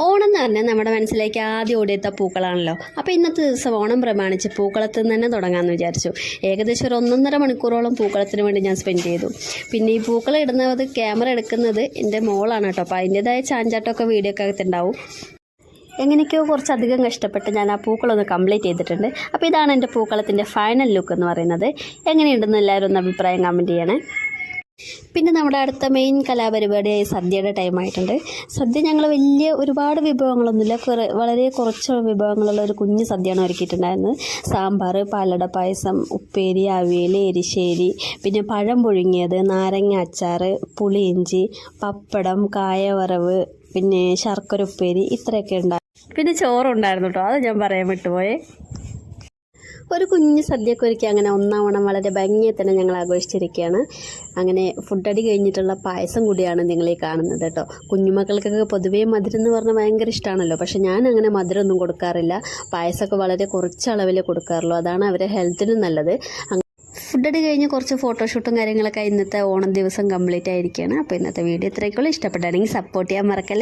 ഓണം എന്ന് പറഞ്ഞാൽ നമ്മുടെ മനസ്സിലേക്ക് ആദ്യം ഓടിയെത്ത പൂക്കളാണല്ലോ. അപ്പോൾ ഇന്നത്തെ ദിവസം ഓണം പ്രമാണിച്ച് പൂക്കളത്തിൽ നിന്ന് തന്നെ തുടങ്ങാമെന്ന് വിചാരിച്ചു. ഏകദേശം ഒരു 1.5 മണിക്കൂറോളം പൂക്കളത്തിന് വേണ്ടി ഞാൻ സ്പെൻഡ് ചെയ്തു. പിന്നെ ഈ പൂക്കളം ഇടുന്നത് ക്യാമറ എടുക്കുന്നത് എൻ്റെ മോളാണ് കേട്ടോ. അപ്പോൾ അതിൻ്റേതായ ചാഞ്ചാട്ടമൊക്കെ വീഡിയോ ഒക്കെ അകത്തുണ്ടാവും. എങ്ങനെയൊക്കെയോ കുറച്ചധികം കഷ്ടപ്പെട്ട് ഞാൻ ആ പൂക്കളൊന്ന് കംപ്ലീറ്റ് ചെയ്തിട്ടുണ്ട്. അപ്പോൾ ഇതാണ് എൻ്റെ പൂക്കളത്തിൻ്റെ ഫൈനൽ ലുക്ക് എന്ന് പറയുന്നത്. എങ്ങനെയുണ്ടെന്ന് എല്ലാവരും ഒന്ന് അഭിപ്രായം കമൻറ്റ് ചെയ്യണേ. പിന്നെ നമ്മുടെ അടുത്ത മെയിൻ കലാപരിപാടിയായി സദ്യയുടെ ടൈമായിട്ടുണ്ട്. സദ്യ ഞങ്ങൾ ഒരുപാട് വിഭവങ്ങളൊന്നുമില്ല, വളരെ കുറച്ച് വിഭവങ്ങളുള്ള ഒരു കുഞ്ഞു സദ്യയാണ് ഒരുക്കിയിട്ടുണ്ടായിരുന്നത്. സാമ്പാർ, പാലട പായസം, ഉപ്പേരി, അവിയൽ, എരിശ്ശേരി, പിന്നെ പഴം പുഴുങ്ങിയത്, നാരങ്ങ അച്ചാർ, പുളിയിഞ്ചി, പപ്പടം, കായവറവ്, പിന്നെ ശർക്കര ഉപ്പേരി, ഇത്രയൊക്കെ ഉണ്ടായിരുന്നു. പിന്നെ ചോറുണ്ടായിരുന്നു കേട്ടോ, അത് ഞാൻ പറയാൻ വിട്ടുപോയേ. ഒരു കുഞ്ഞ് സദ്യയൊക്കെ ഒരുക്കി അങ്ങനെ ഒന്നാം ഓണം വളരെ ഭംഗിയെ തന്നെ ഞങ്ങൾ ആഘോഷിച്ചിരിക്കുകയാണ്. അങ്ങനെ ഫുഡടി കഴിഞ്ഞിട്ടുള്ള പായസം കൂടിയാണ് നിങ്ങളീ കാണുന്നത് കേട്ടോ. കുഞ്ഞുമക്കൾക്കൊക്കെ പൊതുവേ മധുരം എന്ന് പറഞ്ഞാൽ ഭയങ്കര ഇഷ്ടമാണല്ലോ. പക്ഷെ ഞാൻ അങ്ങനെ മധുരമൊന്നും കൊടുക്കാറില്ല. പായസമൊക്കെ വളരെ കുറച്ച് അളവിൽ കൊടുക്കാറുള്ളൂ. അതാണ് അവരെ ഹെൽത്തിനും നല്ലത്. ഫുഡടി കഴിഞ്ഞ് കുറച്ച് ഫോട്ടോഷൂട്ടും കാര്യങ്ങളൊക്കെ ഇന്നത്തെ ഓണം ദിവസം കംപ്ലീറ്റ് ആയിരിക്കുകയാണ്. അപ്പോൾ ഇന്നത്തെ വീഡിയോ ഇത്രയൊക്കെയുള്ളൂ. ഇഷ്ടപ്പെട്ടാണെങ്കിൽ സപ്പോർട്ട് ചെയ്യാൻ മറക്കല്ലേ.